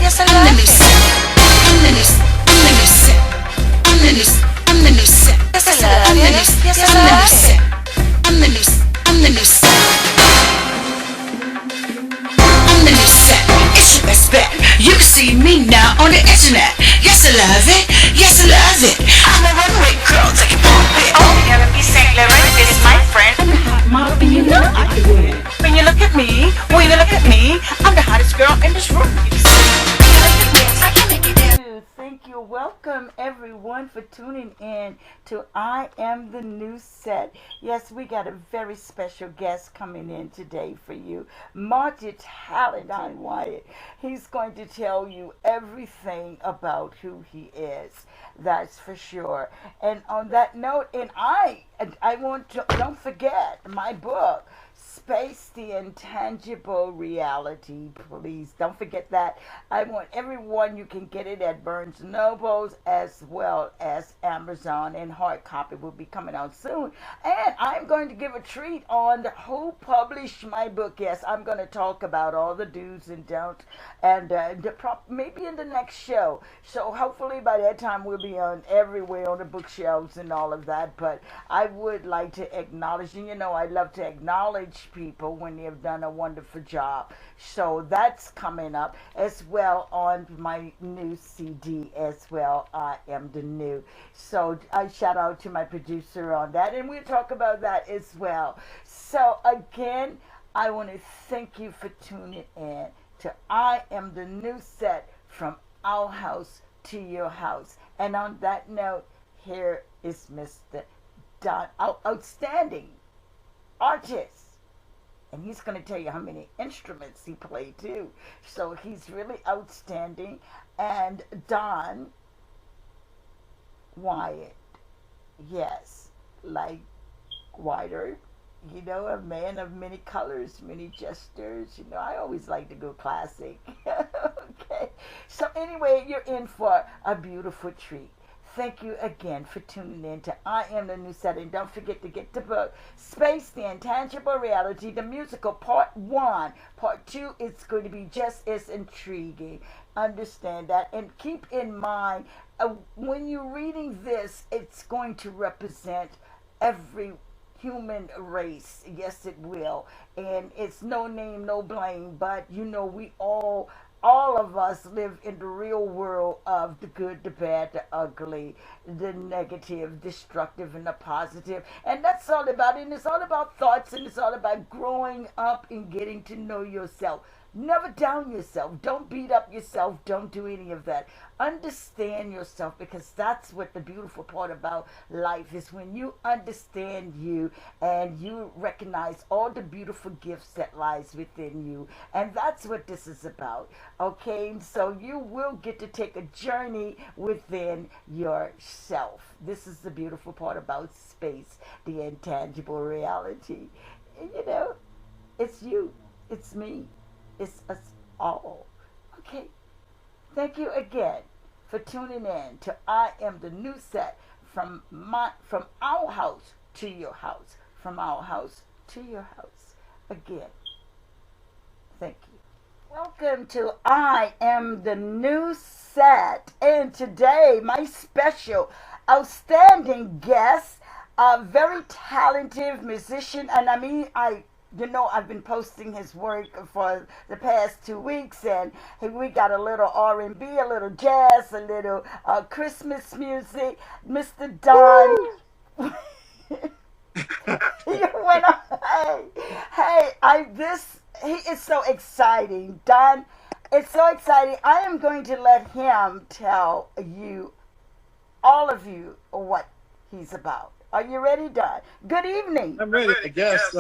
yes I love it. I'm the new set. I'm the new set. I'm the new set. I'm the new set. Yes I love it. Yes I love it. I'm the new set. I'm the new set. I'm the new set. It's your best bet. You can see me now on the internet. Yes I love it. Yes I love it. I'm a runway girl taking pump it. Oh, R&B St. Laurent is my friend. I'm the hot model and you know I can win. When you look at me, I'm the hottest girl in this room. I can make it do. Thank you. Welcome everyone for tuning in to I Am the New Set. Yes, we got a very special guest coming in today for you. Multi-talented Don Wyatt. He's going to tell you everything about who he is. That's for sure. And on that note, and I want to, don't forget my book, Space, the Intangible Reality. Please don't forget that. I want everyone, you can get it at Barnes & Nobles as well as Amazon, and hard copy will be coming out soon. And I'm going to give a treat on who published my book. Yes, I'm going to talk about all the do's and don'ts, and maybe in the next show. So hopefully by that time we'll be on everywhere on the bookshelves and all of that. But I would like to acknowledge, and you know I love to acknowledge people when they have done a wonderful job. So that's coming up as well on my new CD as well. I Am the New. So I shout out to my producer on that, and we'll talk about that as well. So again, I want to thank you for tuning in to I Am the New Set, from our house to your house. And on that note, here is Mr. Don, outstanding artist. And he's going to tell you how many instruments he played too. So he's really outstanding. And Don Wyatt, yes, like Whiter, you know, a man of many colors, many gestures. You know, I always like to go classic. Okay. So anyway, you're in for a beautiful treat. Thank you again for tuning in to I Am the New Set. And don't forget to get the book, Space, the Intangible Reality, the musical, part 1. Part 2 is going to be just as intriguing. Understand that. And keep in mind, when you're reading this, it's going to represent every human race. Yes, it will. And it's no name, no blame. But, you know, we all of us live in the real world of the good, the bad, the ugly, the negative, destructive, and the positive. And that's all about it. And it's all about thoughts, and it's all about growing up and getting to know yourself. Never down yourself. Don't beat up yourself. Don't do any of that. Understand yourself, because that's what the beautiful part about life is, when you understand you and you recognize all the beautiful gifts that lies within you. And that's what this is about. Okay, so you will get to take a journey within yourself. This is the beautiful part about space, the intangible reality. You know, it's you, it's me. It's us all. Okay. Thank you again for tuning in to I Am the New Set, from our house to your house. From our house to your house. Again, thank you. Welcome to I Am the New Set. And today, my special, outstanding guest, a very talented musician. And I mean, I've been posting his work for the past 2 weeks, and we got a little R&B, a little jazz, a little Christmas music. Mr. Don, he is so exciting. Don, it's so exciting. I am going to let him tell you, all of you, what he's about. Are you ready, Don? Good evening. I'm ready, I guess.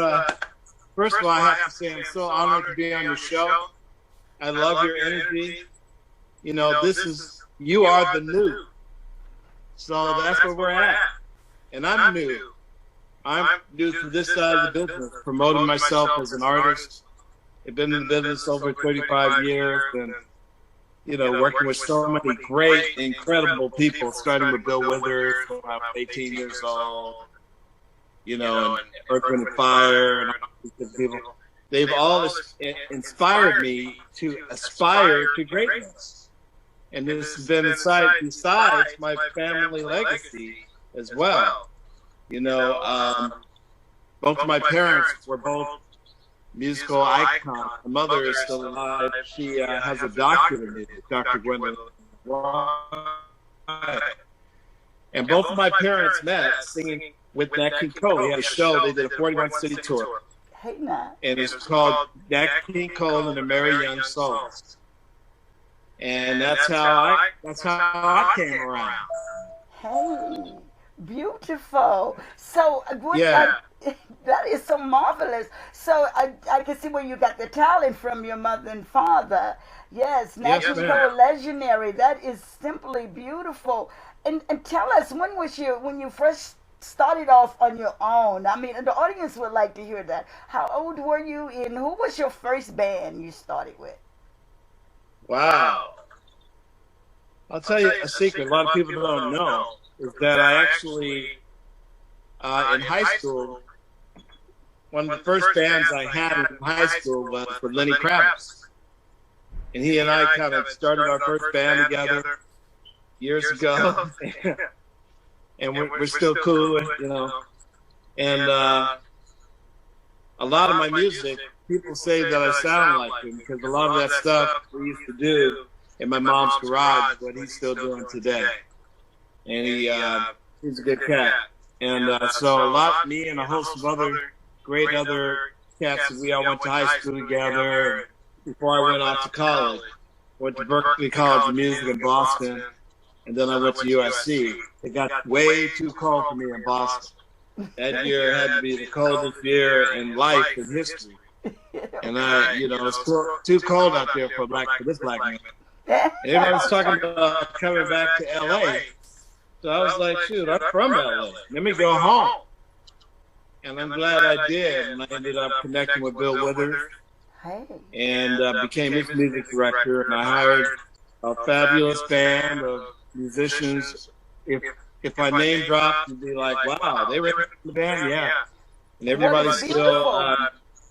First of all, I have to say I'm so honored to be on your show. I love your energy. You know, you are the new. So that's where we're at. And I'm new. I'm new to this side of the business, promoting myself as an artist. I've been in the business over 35 years, and, you know, working with so many great, incredible people, starting with Bill Withers when I was 18 years old. You know, and Earth, Wind & Fire, and all these people. they've all inspired me to aspire to greatness. And this has been besides my family legacy as well. You know, both of my parents were both musical icons. My mother is still alive. She has a doctorate in music, Dr. Gwendolyn. And both of my parents met singing with Nat King Cole. He had a show. They did a 41-city tour. Hey, Nat. And it's called Nat King Cole and the Merry Young Souls. And that's how I came around. Hey, beautiful. So, Yeah. that is so marvelous. So I can see where you got the talent from your mother and father. Yes, Nat King Cole, legendary. That is simply beautiful. And tell us, when you first started off on your own? I mean, the audience would like to hear that. How old were you, and who was your first band you started with? Wow. I'll tell you a secret a lot of people don't know, is that I actually, in high school, one of the first bands I had in high school was with Lenny Kravitz. And he and I kind of started our first band together years ago. And we're still cool, you know. And a lot of my music, people say that I sound like him, because a lot of that stuff we used to do in my mom's garage is what he's still doing today. And he's a good cat. And so me and a host of other great other cats, we all went to high school together before I went off to college. Went to Berklee College of Music in Boston, and then I went to USC. It got way too cold for me in Boston. That year had to be the coldest year in life in history. And it's too cold out there for this black man. Everybody was talking about coming back to LA. So I was like, shoot, I'm from LA. Let me go home. And I'm glad I did. And I ended up connecting with Bill Withers and became his music director. And I hired a fabulous band of musicians. If I name dropped, you'd be like, wow, they were in the band? Yeah. And everybody's still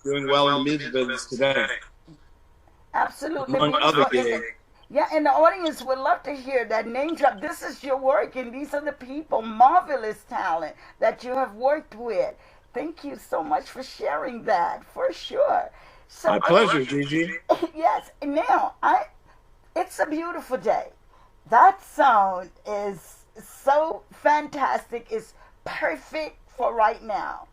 doing well in the music business today. Absolutely. Among other gigs. Yeah, and the audience would love to hear that name drop. This is your work, and these are the people, marvelous talent that you have worked with. Thank you so much for sharing that, for sure. So, my pleasure, Gigi. Yes, and now, it's a beautiful day. That sound is so fantastic. It's perfect for right now.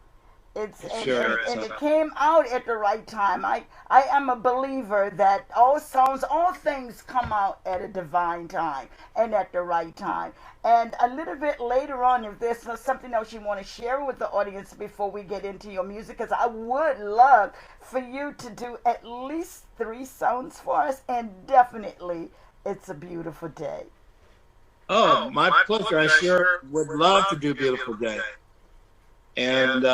And it came out at the right time. I am a believer that all things come out at a divine time and at the right time. And a little bit later on, if there's something else you want to share with the audience before we get into your music, because I would love for you to do at least 3 songs for us, and definitely It's a Beautiful Day. Oh, my pleasure. I sure would love to do Beautiful Day. And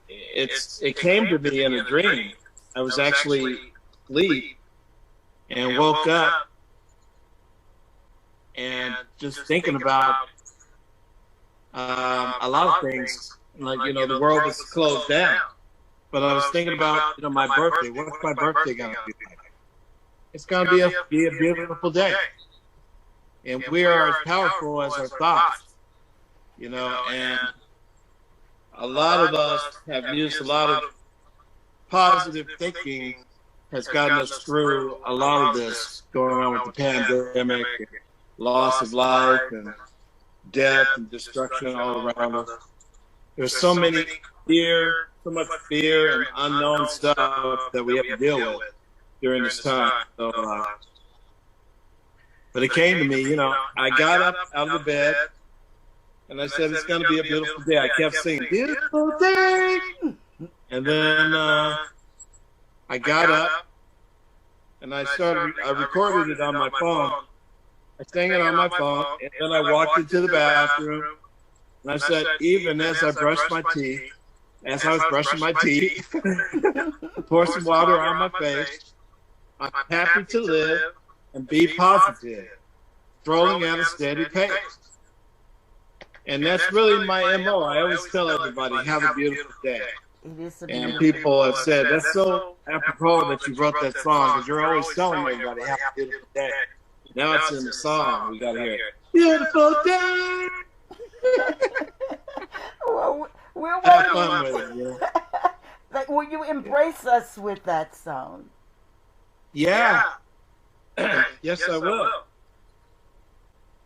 it came to me in a dream. I was actually asleep and woke up and just thinking about a lot of things. Like, the world was closed down. But I was thinking about, my birthday. What's my birthday going to be like? It's going to be a beautiful day. And we are as powerful as our thoughts, and a lot of us have used a lot of positive thinking has gotten us through a lot of this going on with the pandemic, and loss of life, and death and destruction all around us. There's so much fear and unknown stuff that we have to deal with during this time. So, but it came to me, I got up out of the bed, and I said, it's going to be a beautiful day. I kept singing, beautiful day. And then I got up, and I recorded it on my phone. I sang it on my phone, and then I walked into the bathroom, and I said, even as I brushed my teeth, as I was brushing my teeth, pour some water on my face, I'm happy to live and be positive, strolling at a steady pace. And that's really my MO. I always tell everybody, have a beautiful day. It is a And beautiful. people have said, that's so apropos that you wrote that song, because you're always telling everybody, have a beautiful day. Now it's in the song. We got to hear it. Beautiful day. Well, we're Have waiting. fun with it, yeah. Like, will you embrace us with that song? Yeah. Yes, I will.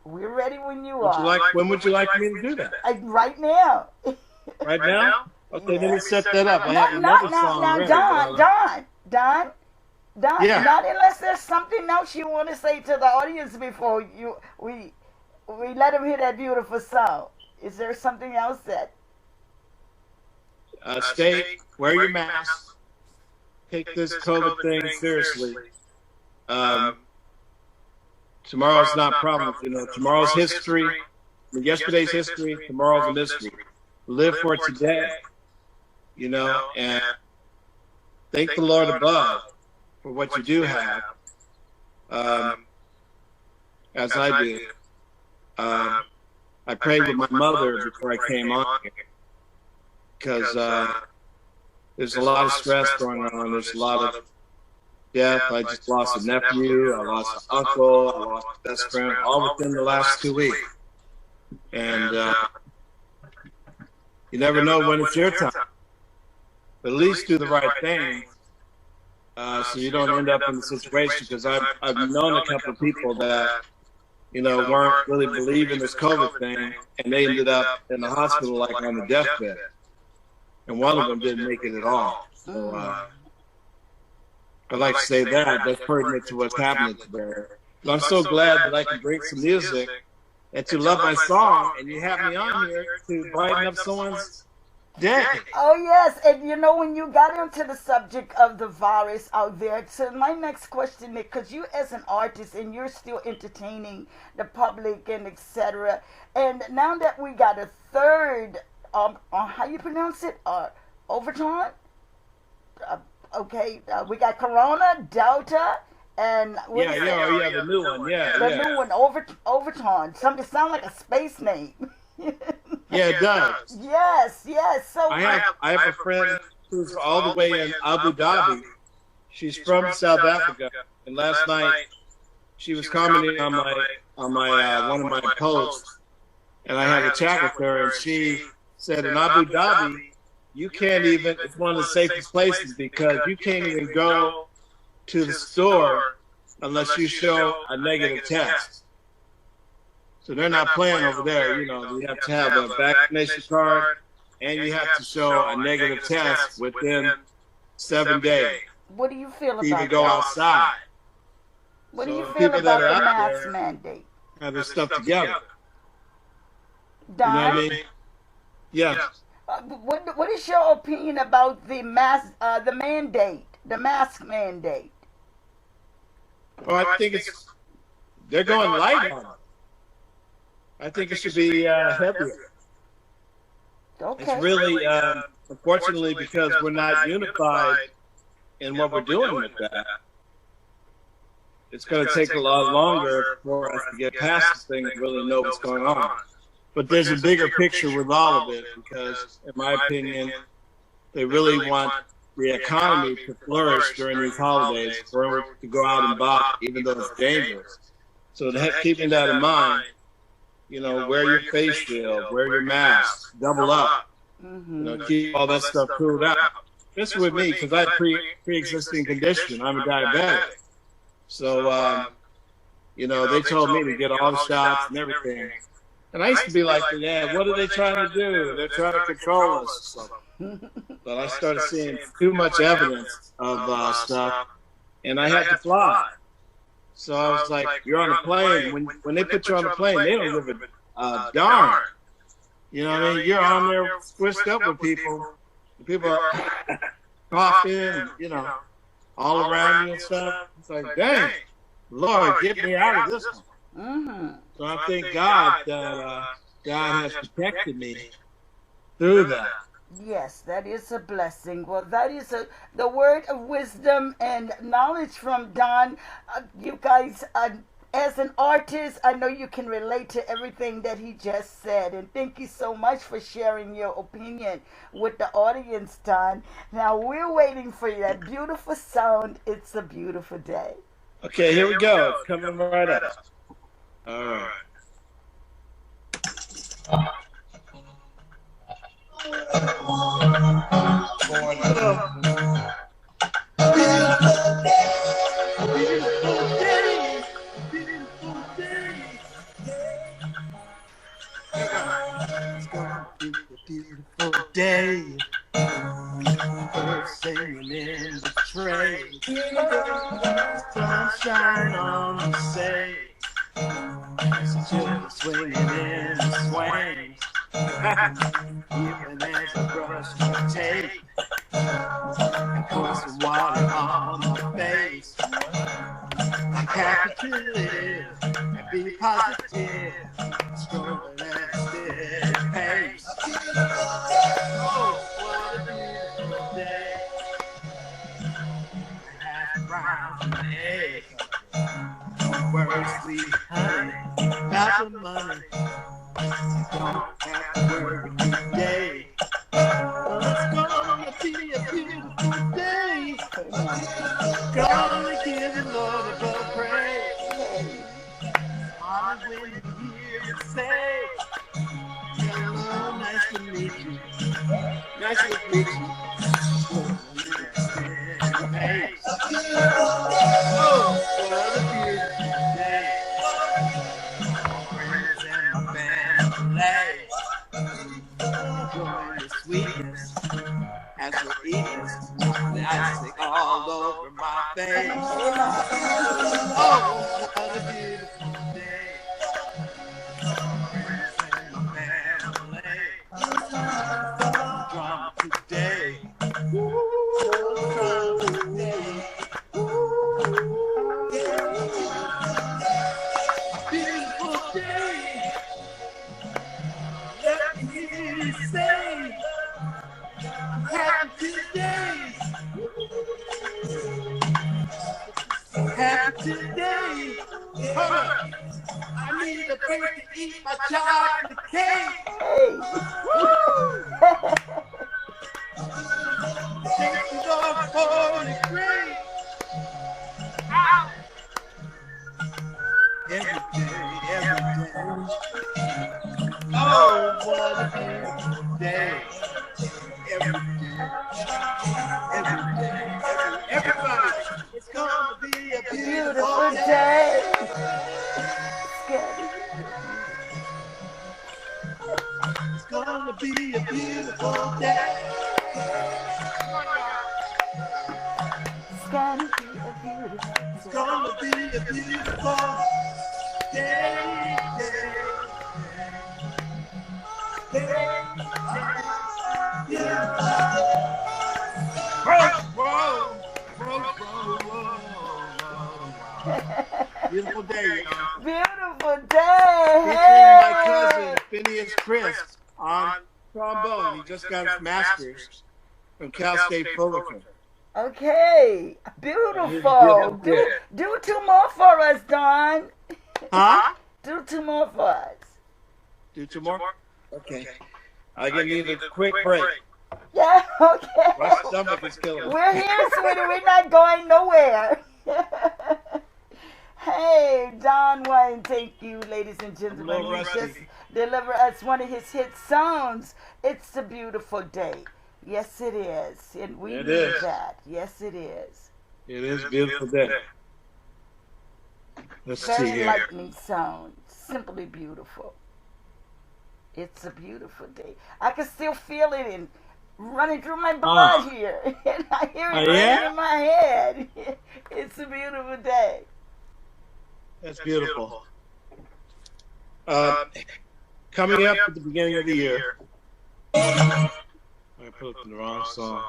We're ready when you Would you are. like, when would you like me to do that? Right now. Right now? Okay, let me set that up. I No, have another no, song no, ready. Don, Yeah. not unless there's something else you want to say to the audience before we let them hear that beautiful song. Is there something else that? Stay, wear your mask. Take this COVID thing seriously. Tomorrow's not promised. You know, tomorrow's history. Yesterday's history. Tomorrow's a mystery. Live for today. You know, and thank the Lord above for what you do have. As I do. I prayed with my mother before I came on here because there's a lot of stress going on. There's a lot of death. I just lost a nephew. I lost an uncle. I lost a best friend, all within the last 2 weeks. And you never know when it's your time. But at least do the right thing so you don't end up in the situation. Because I've known a couple of people that, you know, weren't really believing this COVID thing, and they ended up in the hospital like on the deathbed. And one of them didn't make it at all. So I'd like to say that's pertinent to what's happening today. But I'm so glad that I can bring some music, and to love my song, and you have me on here to brighten up someone's day. Oh yes, and you know when you got into the subject of the virus out there, so my next question, Nick, because you as an artist and you're still entertaining the public and etc. And now that we got a third, how you pronounce it, Overton. We got Corona, Delta, and what is it? The new one, The new one, Overton. Something sound like a space name. Yeah, it does. Yes. So I have a friend who's all the way in Abu Dhabi. She's from South Africa, and last night she was commenting on my one of my posts, and I had a chat with her, and she said in Abu Dhabi, you can't even. It's one of the safest places because you can't even go to the store unless you show a negative test. So they're not playing over there. You know, you have to have a vaccination card, and you have to show a negative test within 7 days what do you feel to about even go that? outside. What do you So feel people about that are the out mask there mandate? have their stuff together. You know Don, what I mean? Yeah. what is your opinion about the mask, the mandate, the mask mandate? Oh, I think they're going light on it. I think it should be heavier. Okay. It's really, unfortunately, because we're not unified in what we're doing with that. It's going to take a lot longer for us to get past this thing and really know what's going on. But there's a bigger picture with all of it because, in my opinion, they really want the economy to flourish during these holidays, for it to go out and buy, even though it's dangerous. So keeping that in mind, you know, wear your face shield, wear your mask, double up, you know, keep all that stuff cooled out. This with me, because I have pre-existing condition. I'm a diabetic. So, you know, they told me to get all the shots and everything. And I used to be like, yeah, what are they trying to do? They're trying to control us or something. But I started seeing too much evidence of stuff, and I had to fly. So I was like, you're on a plane. When they put you on a plane, they don't give a darn. You know what I mean? You're on there squished up with people. People are coughing, you know, all around you and stuff. It's like, dang, Lord, get me out of this one. So I thank God that God has protected me through that. Yes, that is a blessing. Well, that is the word of wisdom and knowledge from Don. You guys, as an artist, I know you can relate to everything that he just said. And thank you so much for sharing your opinion with the audience, Don. Now we're waiting for that beautiful sound. It's a beautiful day. Okay, here we go. It's coming right up. All right. It's gonna be a beautiful day. Birds singing in the train. Sunshine on the sage. Children swinging in the swing. Even as I brush my tape. Pour some water on my face. I'm happy to live and be positive. Strolling at a steady pace. Oh, what a beautiful day. Happy brown egg. Worry, sweet honey, about the money. You don't have to worry today. It's gonna be a beautiful day. Gonna give the Lord a little praise. Honor when you hear me say, hello, nice to meet you. Nice to meet you. Oh, what a beautiful day. Friends and my family. Enjoy the sweetness as we're eating. The icing all over my face. Oh, what a beautiful day. Friends and my family. Drama today. Drama today. Beautiful day. Let me hear you say, happy today. Happy today. Hold on. I need a break to eat my chocolate cake. Take it off for the grave. Every day. Oh, what a beautiful day. Every day. Everybody, it's gonna be a beautiful day. It's gonna be a beautiful day. It's gonna be a beautiful day. It's gonna be a beautiful day. Beautiful day, y'all. Beautiful day. Featuring my cousin Phineas Crisp on trombone. He just got his master's from Cal State Fullerton. Okay, beautiful. Do two more for us, Don. Huh? Do two more for us. Do two more? Okay. I can need a quick break. Yeah, okay. My stomach is killing me. We're here, sweetie. We're not going nowhere. Hey, Don Wayne, thank you, ladies and gentlemen. He just delivered us one of his hit songs. It's a beautiful day. Yes, it is. And we need that. Yes, it is. It is a beautiful day. Let's see Very here. lightning sound. Simply beautiful. It's a beautiful day. I can still feel it in running through my blood here. And I hear it running in my head. It's a beautiful day. That's beautiful. Coming up at the beginning of the year. I put up the wrong song.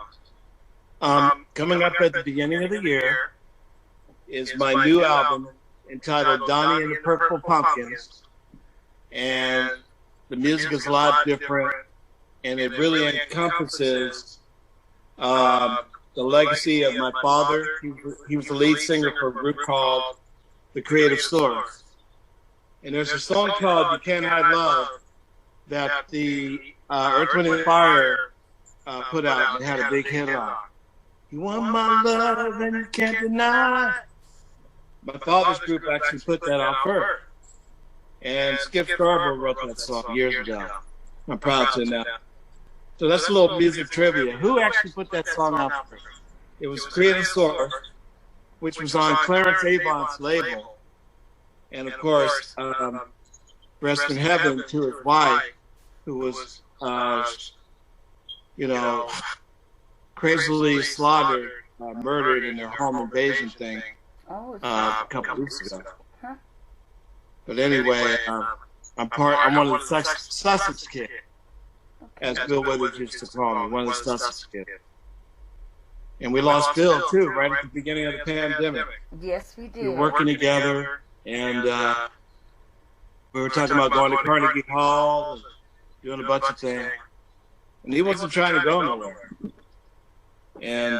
Coming up at the beginning of the year is my new album entitled Donnie and the Purple Pumpkins. And the music is a lot different, and it really encompasses the legacy of my father. He was the lead singer for a group called the Creative Source. And there's a song called "You Can't Hide Love" that the Earth, Wind and Fire put out and had a big hit on. You want my love and you can't deny. My father's group actually put that out first. And Skip Scarborough wrote that song years ago. I'm proud to know. So that's a little music trivia. Who actually put that song out first? It was Creative Source, which was on Clarence Avon's label. And of course, rest in heaven to his wife, who was, crazily slaughtered, murdered in their home invasion thing a couple weeks ago. Huh? But anyway, I'm one of the Sussex kids, as Bill Withers used to call me, one of the Sussex kids. And we lost Bill too, right at the beginning of the pandemic. Yes, we did. We were working together, and we were talking about going to Carnegie Hall, and doing a bunch of things. And he wasn't trying to go nowhere. And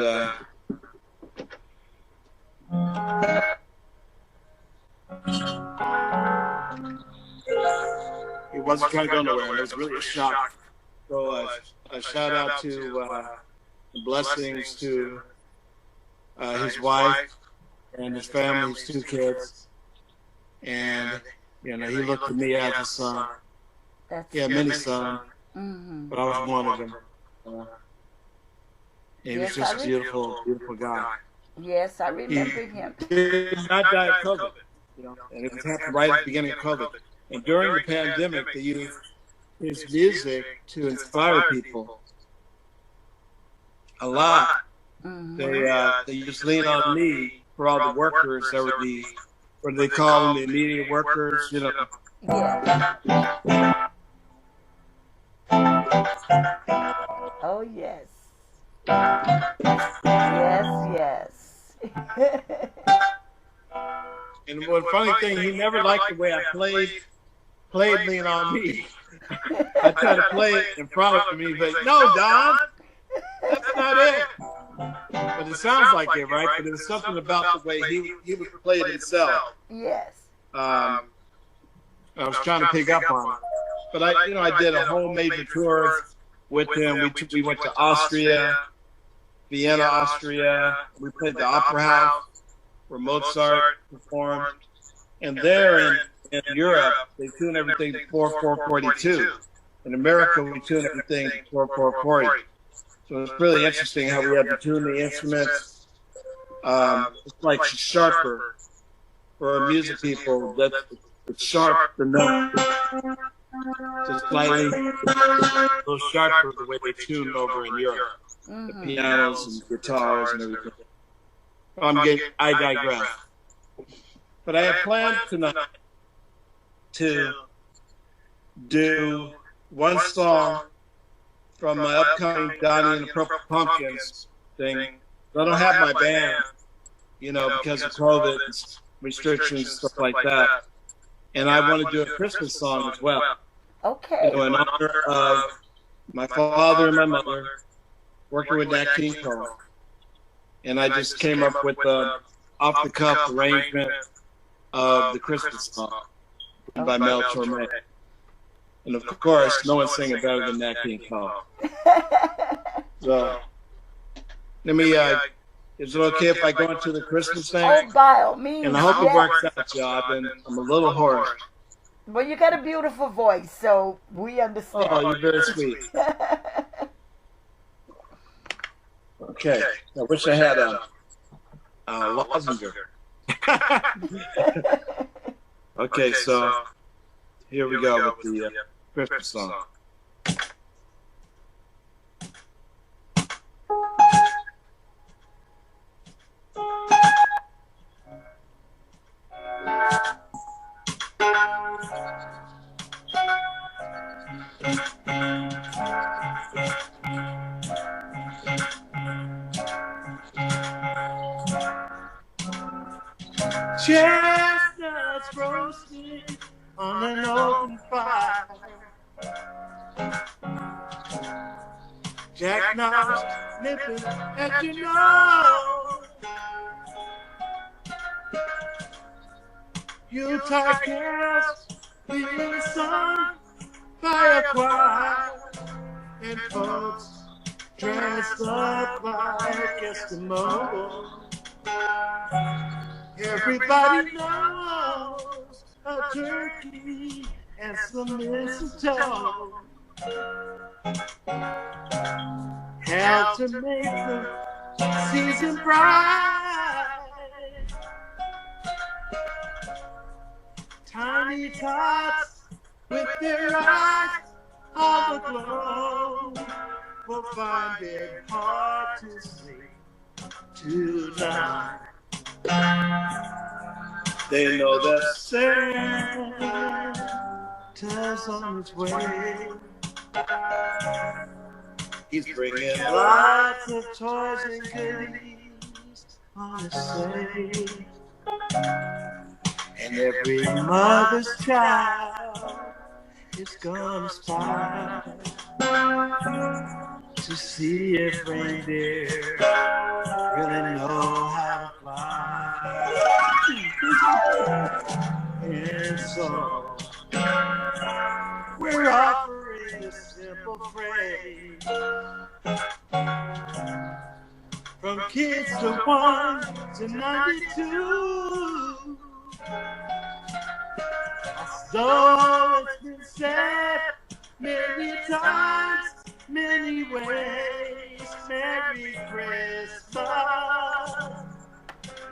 he wasn't trying to go nowhere. And it was really a shock. So a shout out to blessings to his wife and his family, his 2 kids. And, he looked to me as a son. He had many sons, but I was one of them. He was just a beautiful, beautiful guy. Yes, I remember him. He did not die of COVID, and it was happening right at the beginning of COVID. And during the pandemic, they used his music to inspire people a lot. They used "Lean on Me" for all the workers that were what do they call them, the immediate workers, Yeah. Oh, yes. Yes. And one funny thing, he never liked the way I played "Lean on Me." I tried to play it in front of me, but no, Don, that's not it. But it sounds like it, right? But there's something about the way he would play it himself. Yes. I was trying to pick up on it. But I did a whole major tour with him. We went to Austria, Vienna, Austria. We played the Opera House where Mozart performed. And there in Europe, they tune everything to 4/4-42. In America, we tune everything to 4/4-40. So it's really interesting how we have to tune the instruments. It's like sharper for our music people. It's sharp, the note. Just slightly a little sharper the way they tune over in Europe. The pianos and guitars and everything. I digress. But I have planned tonight to do one song from my upcoming Donnie and the Purple Pumpkins thing. I don't have my band, because of COVID restrictions, stuff like that. And I want to do a Christmas song as well. Okay. In honor of my father and my mother, working with Nat King Cole. And I just came up with the off-the-cuff arrangement of the Christmas song by Mel Torme. And of course, no one's singing better than Nat King Cole. So, let me, is it okay if I go into the Christmas thing? Oh, by all means. And I hope it works out, y'all. I'm a little hoarse. Well, you got a beautiful voice, so we understand. Oh, you're very sweet. Okay. I wish I had a lozenger. Okay, so here we go with the Christmas song. Chestnuts roasting on an open fire. Jackknives nipping at your nose. Utah girls, we were sung by a choir, and folks dressed up like Eskimos. Everybody knows a turkey and some mistletoe help to make the season bright. Tiny tots with their eyes all aglow will find it hard to sleep tonight. They know that Santa's on his way. He's bringing lots of toys and goodies on his sleigh. And every mother's child is gonna spy to see if reindeer really know how to fly. And so we're offering a simple phrase from kids to 1 to 92. So it's been said many times, many ways. Merry Christmas,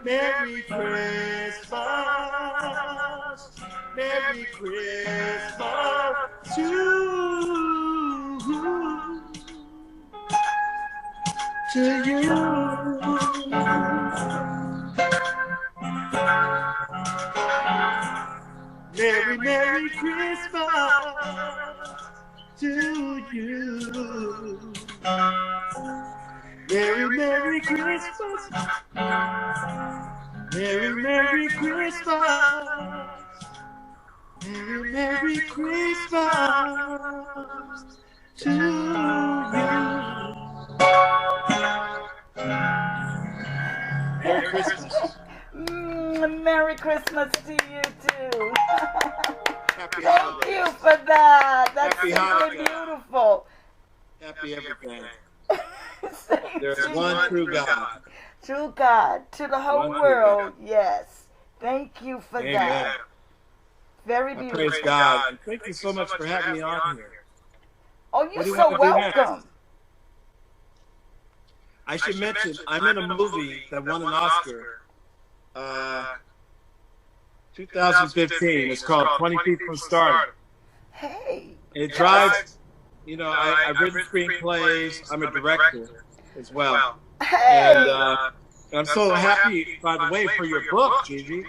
Merry Christmas, Merry Christmas to you. Merry, Merry Christmas to you. Merry, Merry Christmas. Merry, Merry Christmas. Merry, Merry Christmas to you. Merry Christmas. Merry Christmas to you too. Happy Thank holidays. you for that. That's Happy simply Hanukkah. beautiful. Happy everything. Same There's to one you. true God. True God, to the whole One true world. God. Yes. Thank you for Amen. that. Very I beautiful. praise God. And thank you so much for having me on here. Oh, What you're do you so want to do next? welcome. I should mention, I'm in a movie that won an Oscar. 2015. It's called 20 Feet from Stardom. Hey. It drives, you know, I've written screenplays. I'm a director as well. Hey. And I'm so happy, by the way, for your book, Gigi.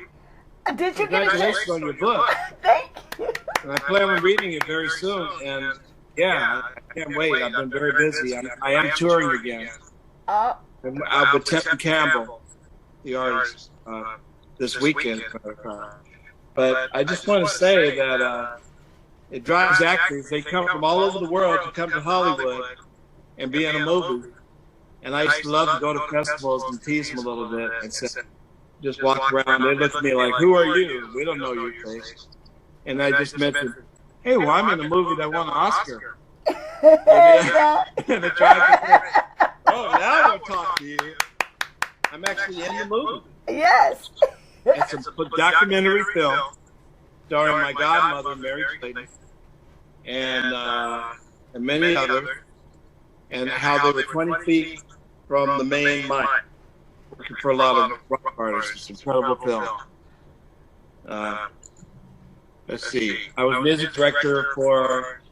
Did you get a Congratulations chance? on your book. Thank you. And I plan on reading it very soon. And yeah, I can't wait. I've been very busy. I am touring again. I'm with Tevin Campbell, the artist, this weekend. But I just want to say that it drives actors. They come from all over the world to come to Hollywood and be in a movie. And I used to love to go to festivals and tease them a little bit and say, just walk around. They look at me like, "Who are you? We don't know your face." And I just mentioned, "Hey, well, I'm in a movie that won an Oscar." And they try to "Oh, now we'll talk to you." I'm actually in the movie. Yes. It's a documentary film starring my godmother, Mary Clayton, and many others, and how they were 20 feet from the main mine, working for a lot of rock artists. It's an incredible film. Let's see. I was music director for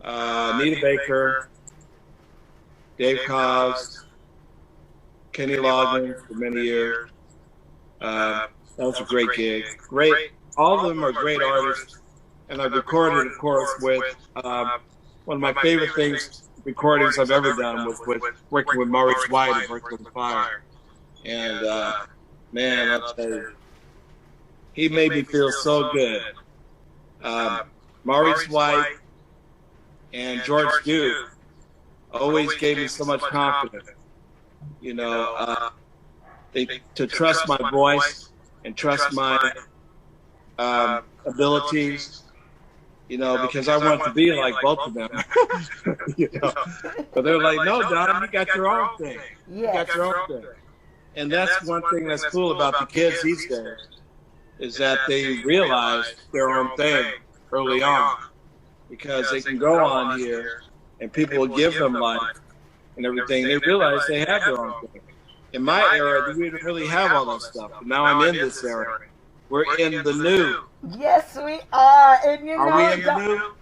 Anita Baker, Dave Koz, Kenny Loggins for many years. That was a great gig. Great. All of them are great artists. And I've recorded, of course, with one of my favorite recordings I've ever done was with working with Maurice White of Earth, Wind & Fire. And man, I'll tell you, he made me feel so good. Maurice White and George Duke always gave me so much confidence. You know, to trust my voice and trust my abilities, you know, because I want to be like both of them. You know? But they're like, no, Don, you got your own thing. You got your own thing. And that's one thing that's cool about the kids these days, is that they realize their own thing early on, because they can go on here and people will give them life and everything. They realize they have their own thing. In my era, we didn't really have all that stuff. But now I'm in this era. We're in the new. Yes, we are. And you Are know, we in the new?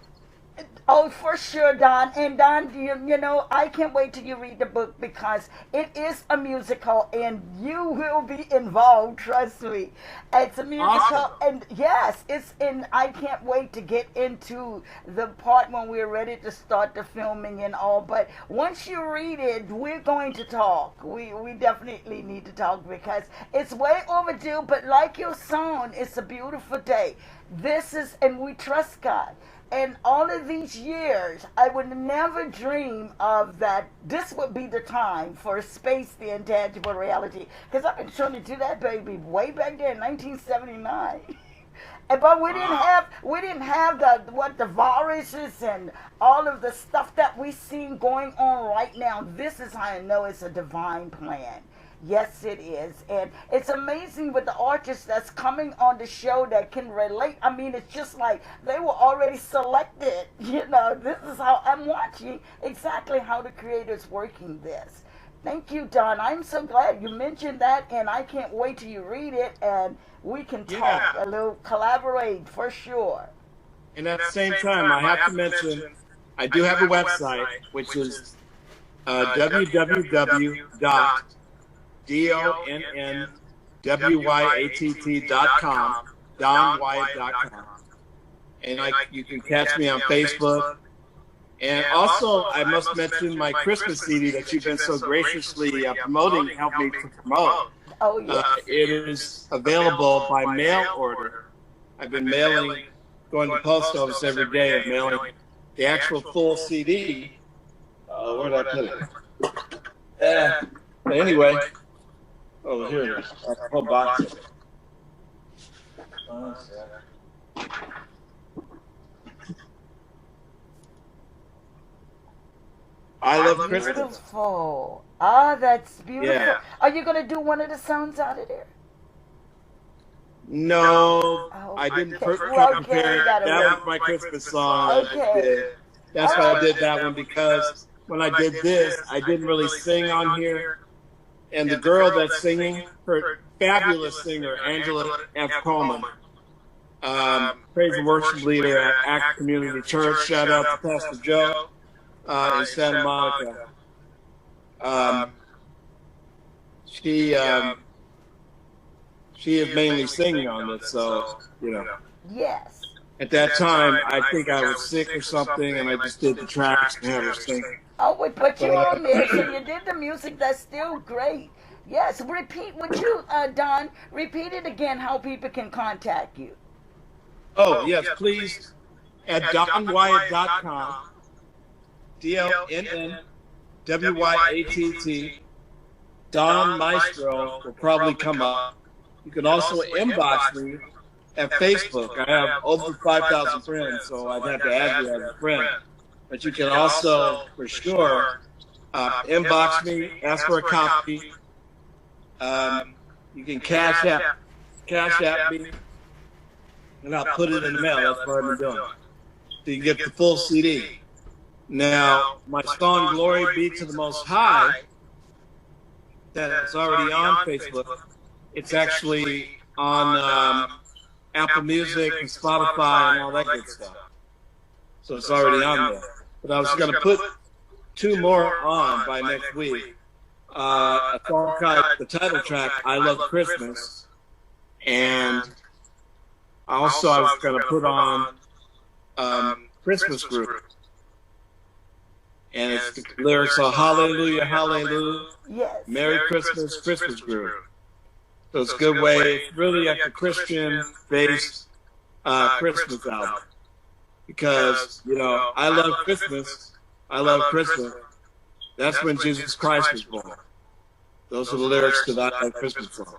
oh, for sure, Don. And Don, you know, I can't wait till you read the book, because it is a musical and you will be involved, trust me. It's a musical, Awesome. and yes, it's in. I can't wait to get into the part when we're ready to start the filming and all. But once you read it, we're going to talk. We definitely need to talk, because it's way overdue. But like your song, it's a beautiful day. This is, and we trust God. And all of these years, I would never dream of that this would be the time for Space, the Intangible Reality. Because I've been trying to do that, baby, way back there in 1979. But we didn't have the viruses and all of the stuff that we seen going on right now. This is how I know it's a divine plan. Yes, it is. And it's amazing with the artists that's coming on the show that can relate. I mean, it's just like they were already selected. You know, this is how I'm watching exactly how the creator's working this. Thank you, Don. I'm so glad you mentioned that, and I can't wait till you read it and we can talk a little, collaborate for sure. And at the same time, I have to mention, I do have a website, which is www.donnwyatt.com, DonWyatt.com. And you can catch me on Facebook. And also, I must mention my Christmas CD that you've been so graciously promoting, helped me to promote. Oh, yes. It is available by mail order. I've been mailing, going to the post office every day and mailing the actual full CD. Where did I put it? But anyway, oh, here it is. A whole box of it. I love Christmas. Beautiful. Ah, that's beautiful. Yeah. Are you going to do one of the songs out of there? No, Oh, I didn't okay. compare. That That was my Christmas song. Okay. That's why I did that one, because when I did this, I didn't really sing on here. And the girl that's singing, her fabulous singer, Angela F. Coleman, praise and worship leader at Act Community Church. Shout out to Pastor Joe in Santa Monica. She is mainly singing on it, so, you know. Yes. At that time, I think I was sick or something, and I just did the tracks and had her sing. Oh, we put you on there, so you did the music. That's still great. Yes, repeat, would you, Don, repeat it again, how people can contact you. Oh, yes, please, at DonWyatt.com, DLNNWYATT, Don Maestro will probably come up. You can also inbox me at Facebook. I have over 5,000 friends, so I'd have to add you as a friend. But you can also, for sure, inbox me, ask for a copy. You can cash app me, and I'll put it in the mail. That's what I've been doing. So you get the full CD. Now, my song "Glory Be to the Most High" that's already on Facebook. It's actually on Apple Music and Spotify and all that good stuff. So it's already on there. But I was going to put 2 more on by next week. A song called the title track, "I Love Christmas," and also I was going to put on Christmas Group. And it's the lyrics are "Hallelujah, Hallelujah, Yes. Merry Christmas, Christmas Group." So it's a good way. It's really like a Christian-based Christmas album. Because, you know, I love Christmas. I love Christmas. That's when Jesus Christ was born. Those are the lyrics to that Christmas song.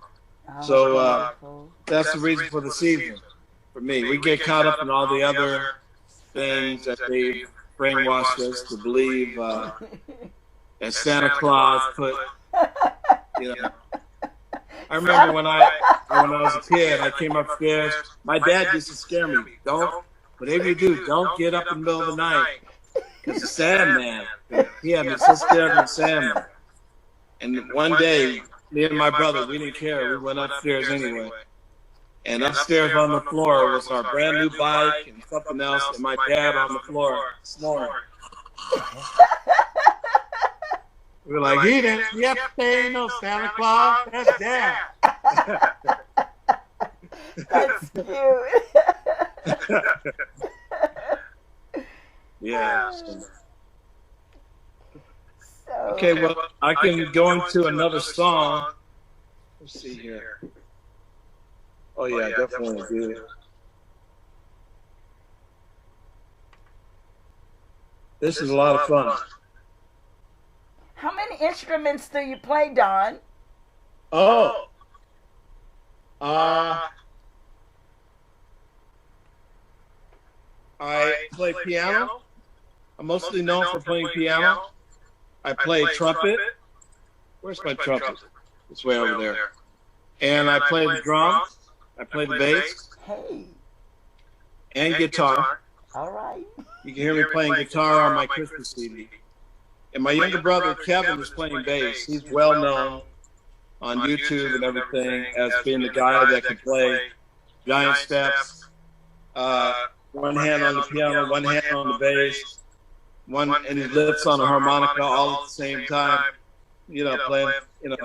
So that's the reason for the season. for me. We get caught up in all the other things that they brainwashed us to believe that Santa Claus put, you know. I remember when I was a kid, I came upstairs. My dad used to scare me. Whatever you do, don't get up in the middle of the night. Because the Sandman, he had me so scared of the Sandman. And one day, me and my brother, we didn't care. We went upstairs anyway. And upstairs on the floor was our brand new bike and something else, and my dad on the floor snoring. We were like, he didn't, yep, there ain't no Santa Claus, that's Dad. That's cute. Yeah. So, Okay, well, I can go into another song. Let's see here. Oh, yeah, definitely do. This is a lot of fun. how many instruments do you play, Don? Oh. I play piano. I'm mostly known for playing piano. I play trumpet. Where's my trumpet? It's way over there. And I play the drums. I play the bass Hey, and guitar. all right. You can hear me playing guitar on my Christmas CD. And my younger brother Kevin is playing bass. He's well known on YouTube and everything as being the guy that can play giant steps, one hand on the piano, one hand on the bass, and he lifts on a harmonica all at the same time. You know, playing, you know.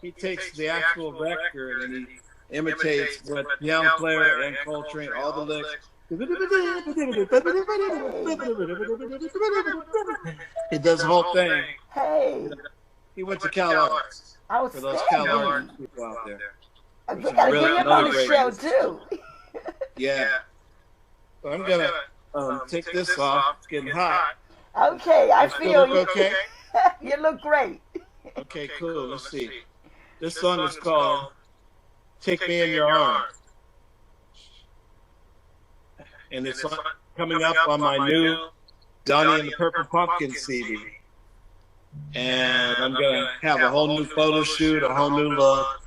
He takes the actual record and he imitates what piano player and Coltrane, all the licks. He does the whole thing. Hey, He went to Cal Arts for those Cal outstanding. Arts people out there. We gotta get him on the show too. Yeah. So I'm gonna take this off. It's getting hot. Okay, I Does it feel look you. okay? You look great. Okay, cool. Let's see. This song is called "Take Me in Your Arms," and it's coming up on my new Donnie and the Purple Pumpkin CD. And I'm gonna have a whole new photo shoot, a whole new look.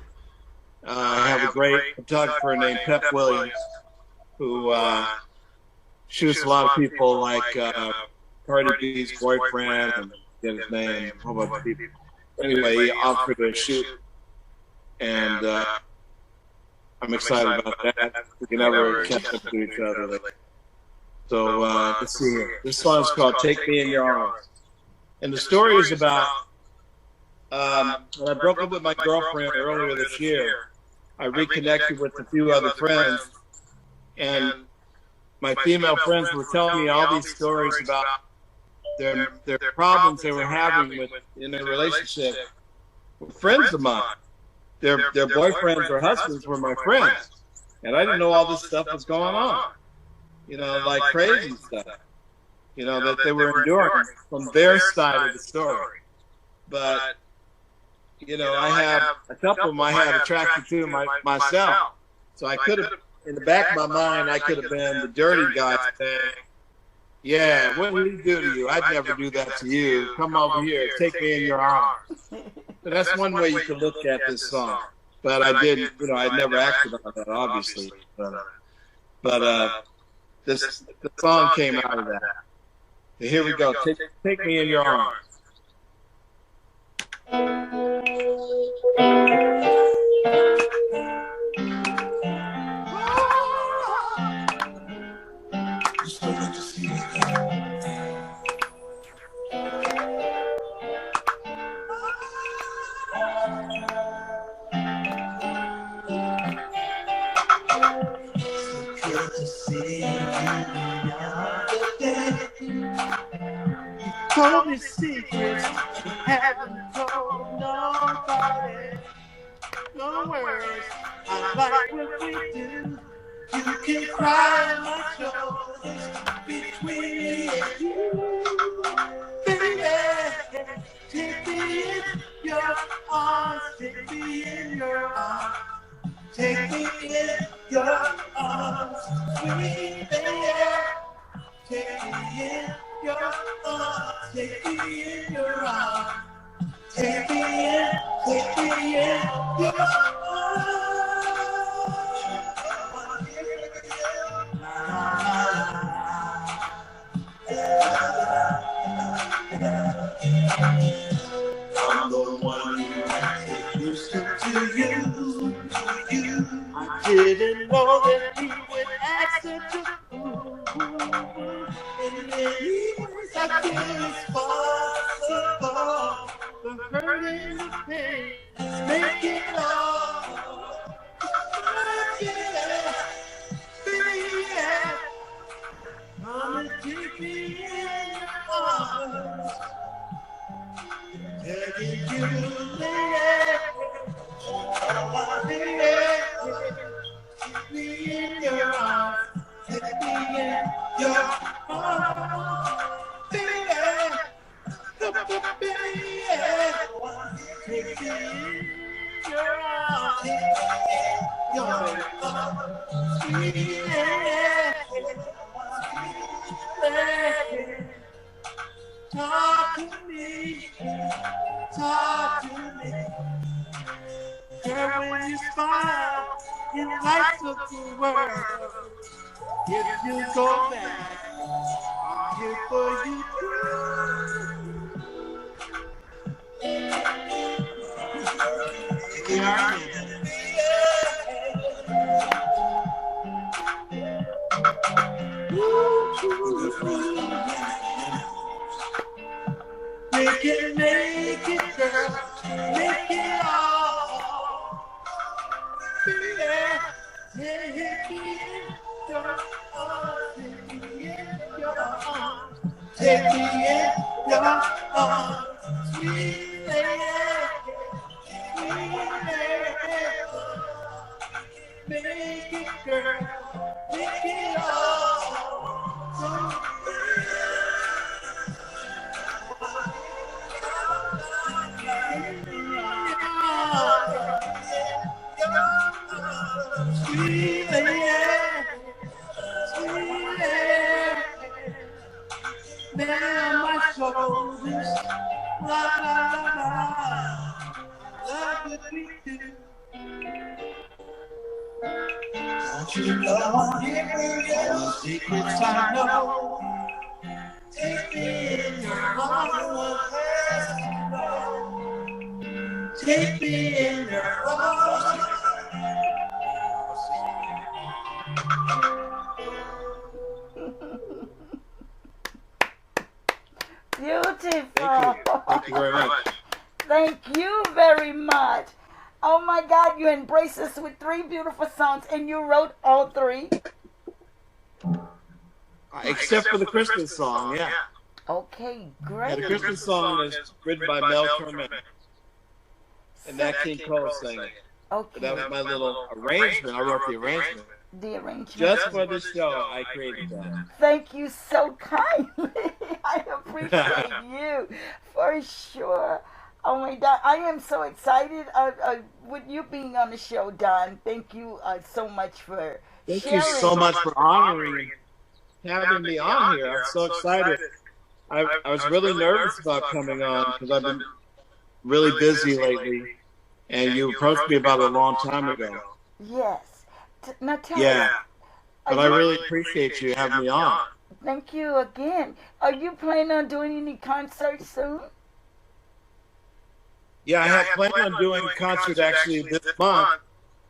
I have a great photographer named Pep Williams who shoots a lot of people like Cardi B's boyfriend, and get his name, a whole bunch of people. Anyway, he offered to shoot, and I'm excited about that. We can never catch up to each other. So let's see here. This song is called "Take Me in Your Arms," and the story is about when I broke up with my girlfriend earlier this year. I reconnected with a few other friends, and my female friends were telling me all these stories about their problems they were having in their relationship with friends of mine. Their boyfriends or husbands were my friends, and I didn't know all this stuff was going on. You know, like crazy stuff. You know, that they were enduring from their side of the story. But you know, I have a couple of them I had attracted to myself. So I could have, in the back of my mind, I could have been the dirty guy saying, yeah, what did he do to you? I'd never do that to you. Come over here. Take me in your arms. So that's one way you could look at this song. But I didn't, you know, I never acted on that, obviously. But the song came out of that. So here we go. Take me in your arms. Told me secrets you haven't told nobody. No worries, I like what we do. You can cry on my shoulders between me and you. Baby, take me in your arms, take me in your arms. Take me in your arms, sweet baby. Take me in your arms, take me in your arms. Take me in your arms. I'm the one who used to you. I didn't know that he would act such a fool. And then he was I feel responsible. The hurt and the pain, make it all. Yeah, yeah. Come and take me in your arms. Taking you, lady. Take me in your arms. Take me in your arms. Baby. Take me in your arms. Your arms. Talk to me. Talk to me. Girl, when you smile, it lights up the world. If you go back, I'm here for you too. We are make it, girl, make it all. Yeah, take me in your arms, take me in your arms, take me in your arms, sweet lady, sweet lady. Make it, girl, make it all. So sweet lady, sweet lady, man on my shoulders, la la la, love what we do. Don't you know I'm here, the secrets I know. Take me in your arms, take me in your arms. Beautiful. Thank you very much. Thank you very much. Oh my God, you embraced us with 3 beautiful songs and you wrote all 3? Except for the Christmas song, yeah. Okay, Yeah, great. the Christmas song is written by Mel Kerman. And Nat King Cole sang it. Okay. But that was my little arrangement. I wrote the arrangement. The arrangement. Just for the show, I created that. Thank you so kindly. I appreciate you for sure. Oh my God, I am so excited with you being on the show, Don. Thank you so much for Thank sharing. you so much for honoring having me on here. I'm so excited. I was really nervous about coming on because I've been really busy lately, and you approached me about a long time ago. Yes. Now tell me. Yeah, but I really appreciate you having me on. Thank you again. Are you planning on doing any concerts soon? Yeah, I had planned on doing a concert actually this month.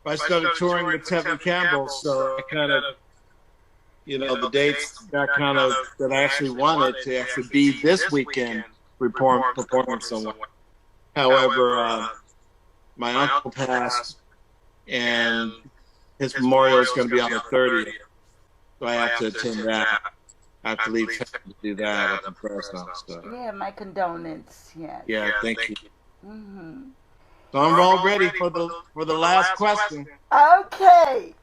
I started touring with Tevin Campbell, so I kind of, the dates got kind of that I actually wanted to actually be this weekend performing somewhere. However, my uncle passed, and his memorial is going to be on the 30th, so I have to attend that. I have to leave town to do that at the press house. So. Yeah, my condolence. Yes. Yeah, thank you. Mm-hmm. So I'm all ready for the last question. Okay.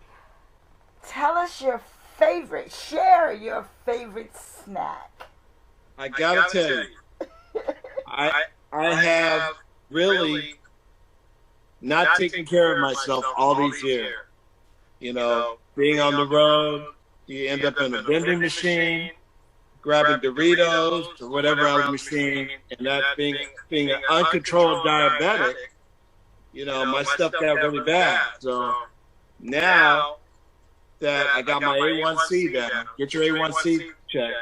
Tell us your favorite. Share your favorite snack. I gotta tell you, I have really not taken care of myself all these years. You know, being on the road, you end up in a vending machine, grabbing Doritos or whatever other machine, and that being an uncontrolled diabetic, you know, my stuff got really bad. So now that I got my A1C down, get your A1C checked.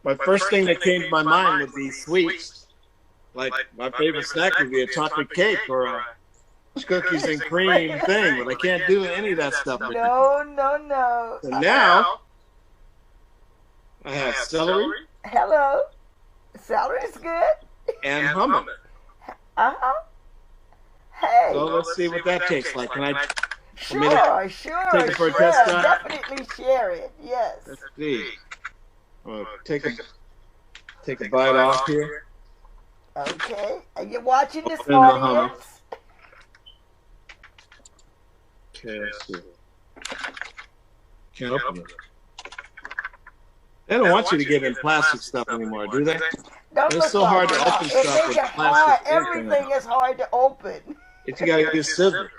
My first thing that came to my mind would be sweets. Like my favorite snack would be a chocolate cake or a cookies and cream thing, but I can't do any of that stuff. No. So now I have celery. Hello. Celery's good. And hummus. Hey. So let's see what that tastes like. Can I? Sure. Take it for a test shot? Definitely share it. Yes. Let's see. Well, take a bite off here. Okay. Are you watching this, Open the hummus. audience? Okay, let's see. Can't open it. They don't want you to get in plastic stuff anymore, do they? It's so hard to open stuff with plastic. Everything is hard to open. If you gotta use scissors.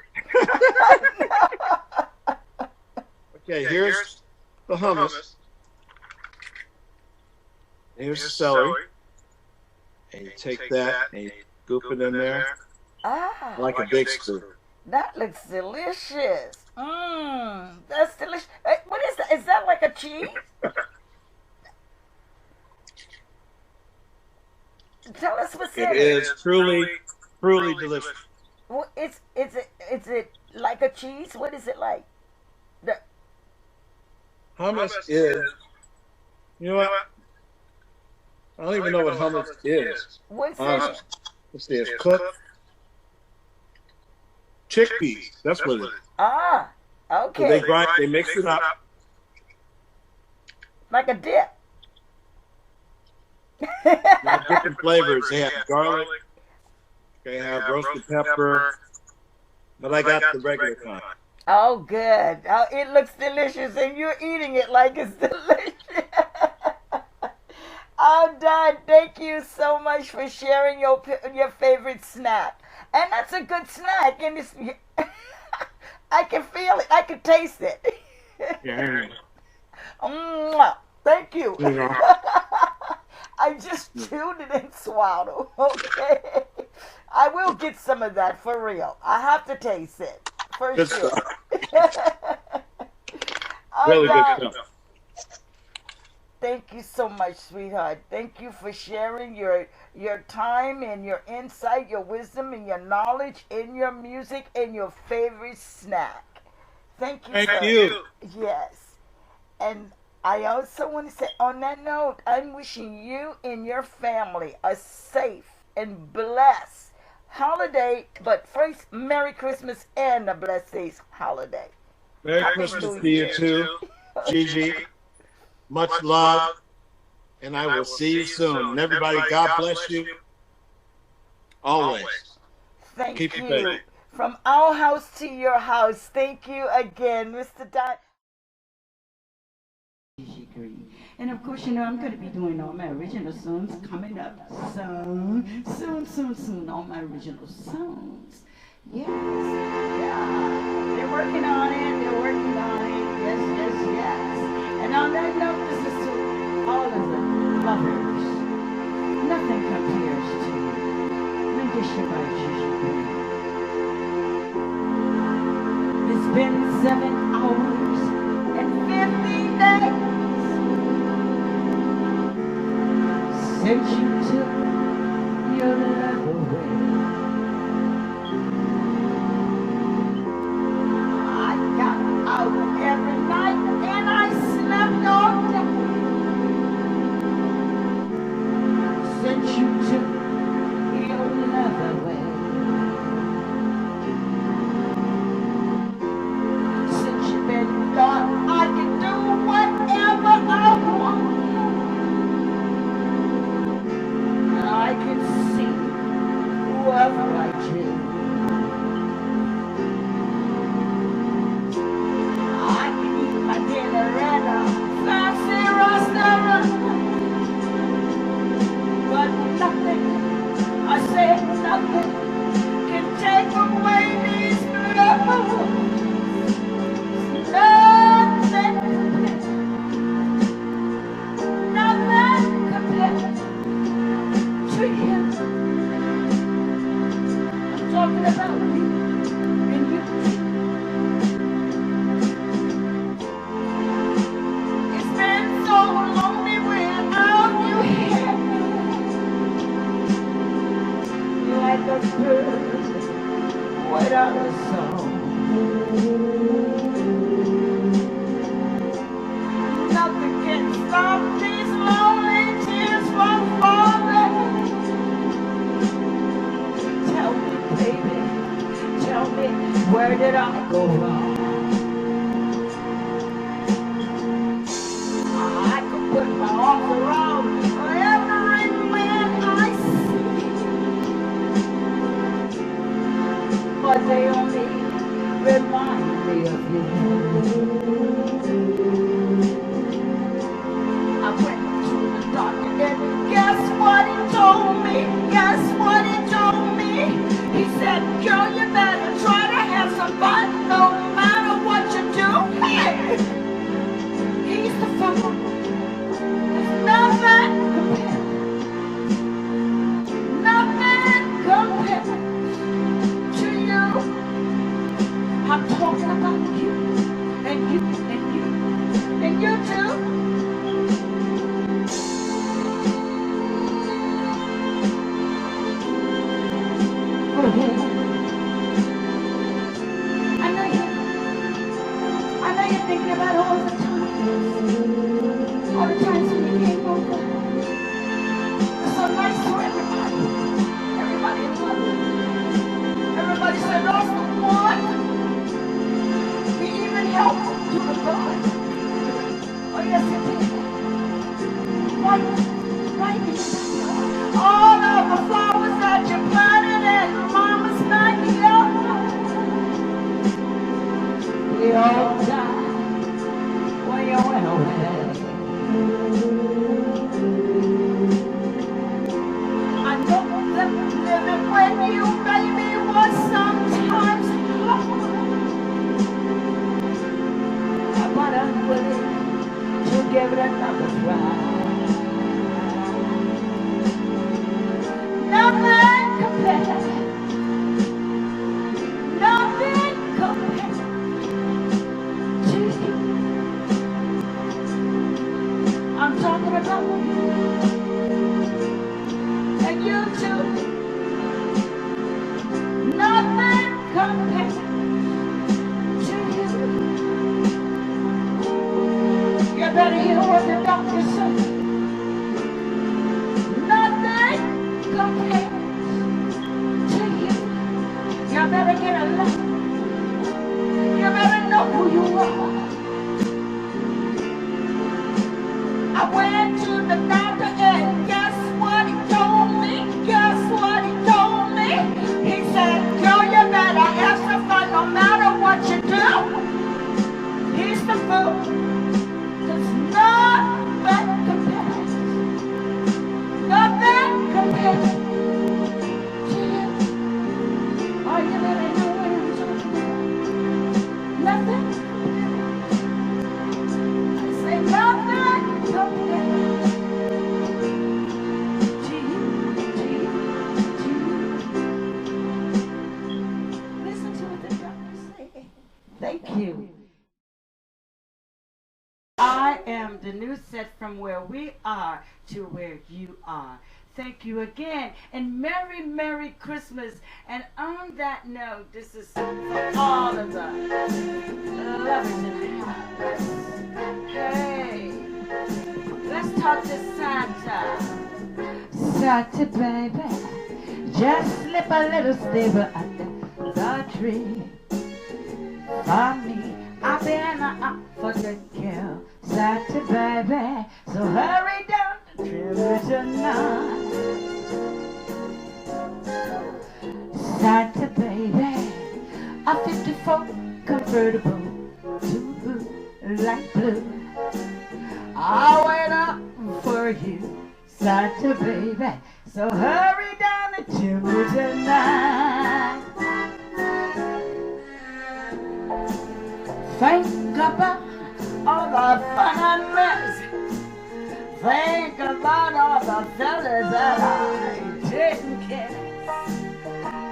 Okay, here's the hummus. Here's the celery. And you take that and you scoop it in there like a big scoop. That looks delicious. That's delicious. What is that? Is that like a cheese? Tell us what's in it. It is truly delicious. Well, is it like a cheese? What is it like? Hummus is, you know what? I don't even know what hummus is. What's in it? Let's see, it's cooked chickpeas. That's what it is. Okay. So they mix it up. Like a dip. They have different flavors. They have garlic. They have roasted pepper. But I got the regular kind. Oh, good. Oh, it looks delicious, and you're eating it like it's delicious. Oh, Don, thank you so much for sharing your favorite snack. And that's a good snack, and it's I can feel it. I can taste it. Yeah. Thank you. Yeah. I just chewed it and swallowed. Okay. I will get some of that for real. I have to taste it for Good sure. stuff. Really good stuff. Thank you so much, sweetheart. Thank you for sharing your time and your insight, your wisdom and your knowledge in your music and your favorite snack. Thank you. Thank sir. you. Yes. And I also want to say, on that note, I'm wishing you and your family a safe and blessed holiday, but first, Merry Christmas and a blessed holiday. Merry Christmas to you too, Gigi. Much love, and I will see you soon. And everybody, God bless you. Always. Thank Keep you. your faith. From our house to your house, thank you again, Mr. Don. And of course, you know, I'm going to be doing all my original songs coming up soon, all my original songs. Yes, yeah. They're working on it, yes. And on that note, this is to all of the lovers. Nothing compares to Rendition by Gigi Green. It's been 7 hours and 50 days since you took your love away. I got out every night and I slept all day since you took your love away. Since you've been gone, I can do whatever I want. I can see whoever I choose. like a bird without a song. Nothing can stop these lonely tears from falling. Tell me, baby, tell me, where did I go wrong? I could put my arms around every man I see, but they only remind me of you. I went to the doctor and guess what he told me? Guess what he told me? He said, girl, you better try to have some fun no matter what you do. Hey, he's the fool. There's nothing compared. Nothing compared to you. I'm talking about you and you and you and you too. Oh yeah. I know you're thinking about all the times when you came over. You're so nice to everybody. Everybody loved you. Everybody said, that's the one. We even helped to the God. Oh yes, it did. Right in the backyard. All of the flowers that you planted in Mama's backyard. We all died when you went away. I know that living with you, baby, was sometimes hard, but I'm willing to give it another try. Nothing compared. Nothing compared to you. I'm talking about you and you too. Nothing compared to you. You better hear what the doctor said. Nothing compared to you. You better get a look. You better know who you are. I went to the doctor and guess what he told me? Guess what he told me? He said, girl, you better have some fun no matter what you do. He's the fool. There's nothing compared. Nothing compared to you. Oh, you better know what I'm talking about. Nothing. I say nothing compared to you, to you, to you. Listen to what the doctor said. Thank you. I am the new set from where we are to where you are. Thank you again, and Merry, Merry Christmas. And on that note, this is for all of the lovers in the house. Hey, let's talk to Santa. Santa, baby, just slip a little stable under the tree. For me, I've been up for good girl. Santa, baby, so hurry down the tribute tonight. Santa, baby, a 54 convertible to light blue. I'll wait up for you, Santa, baby, so hurry down the chimney tonight. Think about all the fun I missed. Think about all the fellas that I didn't kiss.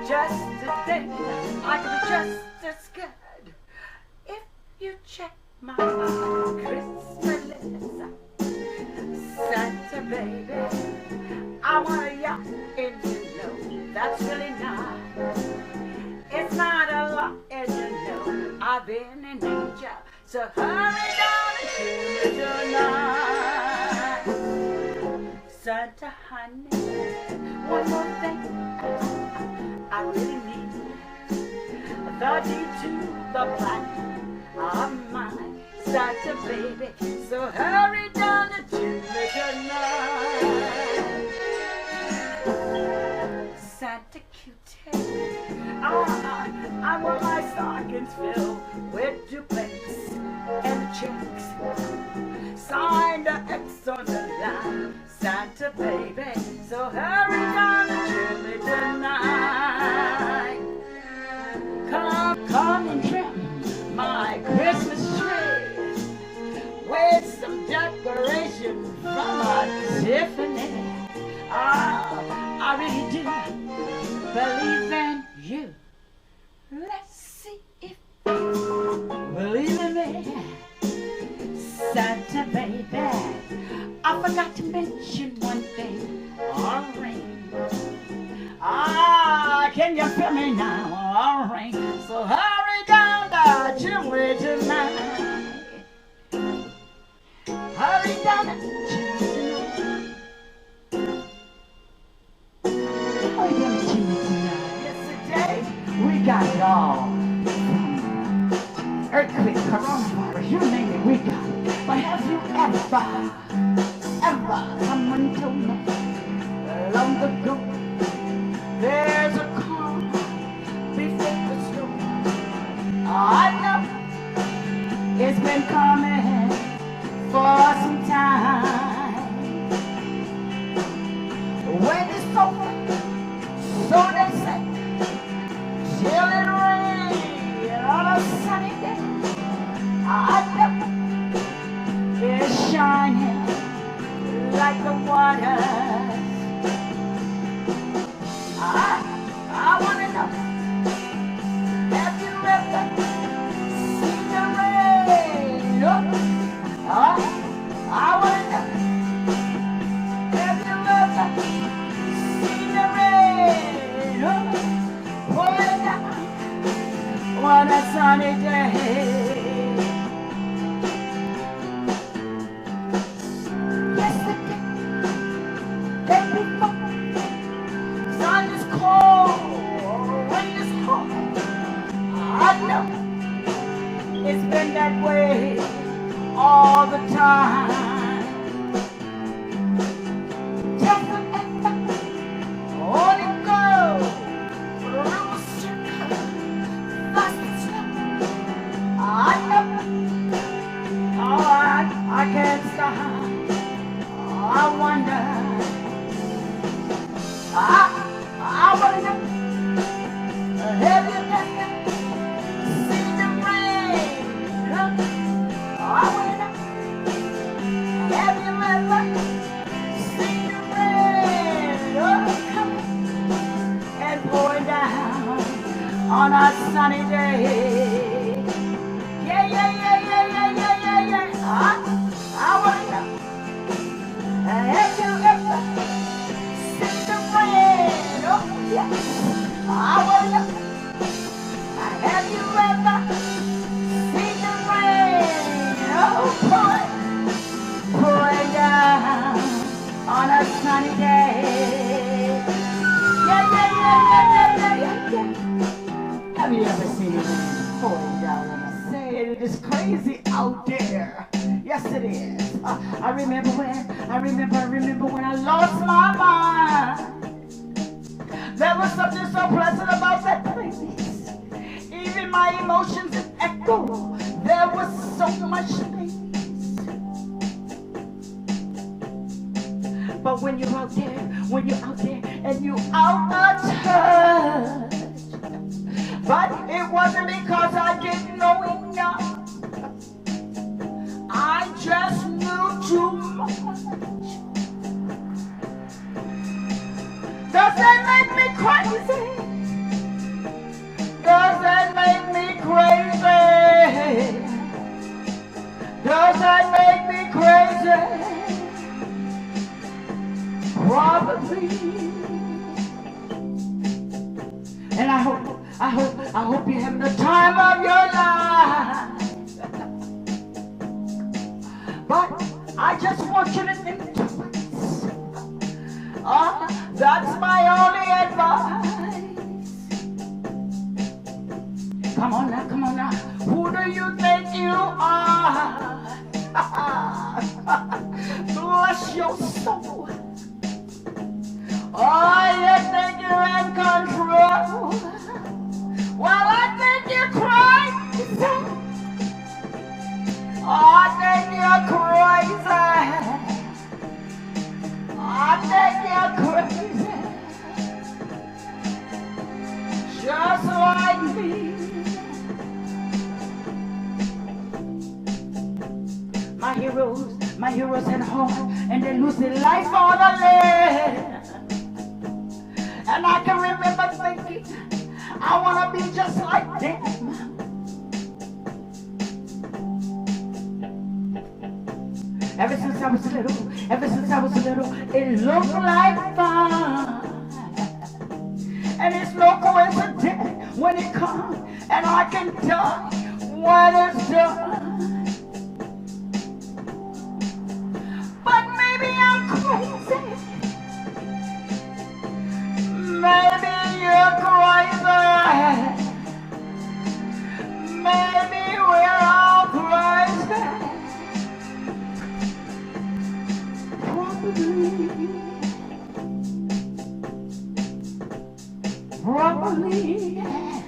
Just to think I could be just as good if you check my Christmas list. Santa, baby, I want a yacht and you know that's really nice. It's not a lot, and you know I've been in danger. So hurry down and give me tonight. Santa honey, one more thing I really need. The deed to the platinum of mine. Santa baby, so hurry down and give me tonight. Santa cutie, I want my stockings filled with duplex and checks. Sign the X on the line, Santa baby, so hurry down and give me tonight. Come and trim my Christmas tree with some decorations from my Tiffany. I really do believe in you. Let's see if you believe in me. Santa baby, I forgot to mention one thing. All ring. Can you feel me now? All ring. So hurry down the chimney tonight. Hurry down the chimney tonight. Hurry down the chimney tonight. Yes, today we got it all. Earthquake, coronavirus, you name it, we got it. But have you ever, someone told me long ago, there's a calm before the storm. I know it's been coming for some time. When it's over, so they say, till it rains on a sunny day. I know it's shining like the waters. I want to know, have you ever seen the rain? I want to know, have you ever seen the rain? Pouring down on a sunny day. It's been that way all the time. Just on it goes, through a circle, fast and slow. I know, I can't stop. I wonder, I want to know, have you ever seen the rain? I want to know, have you ever seen the rain coming and pouring down on a sunny day? Yeah, yeah, yeah, yeah, yeah, yeah, yeah, yeah. I want to know, have you ever seen the rain? Oh, yeah. I want to know, have you ever seen the rain? Oh, pouring down on a sunny day. Yeah, yeah, yeah, yeah, yeah, yeah, yeah. Have you ever seen it pouring down on a sunny day? It is crazy out there. Yes, it is. I remember when I lost my mind. There was something so pleasant about that place. Even my emotions echo. There was so much space. But when you're out there, and you're out of touch. But it wasn't because I didn't know enough. I just knew too much. Does that make me crazy? Does that make me crazy? Does that make me crazy? Probably. I hope you're having the time of your life. But I just want you to think twice. That's my only advice. Come on now, come on now. Who do you think you are? Bless your soul. Oh, you think you're in control? Well, I think you're crazy. Oh, I think you're crazy. I think you're crazy. Just like me. My heroes at home, and they lose their life on the land. And I can remember thinking, I want to be just like them. Ever since I was little, it looked like fun. And it's no coincidence when it comes, and I can tell when it's done. But maybe I'm crazy. Maybe you're crazy. Maybe we're all crazy. Probably.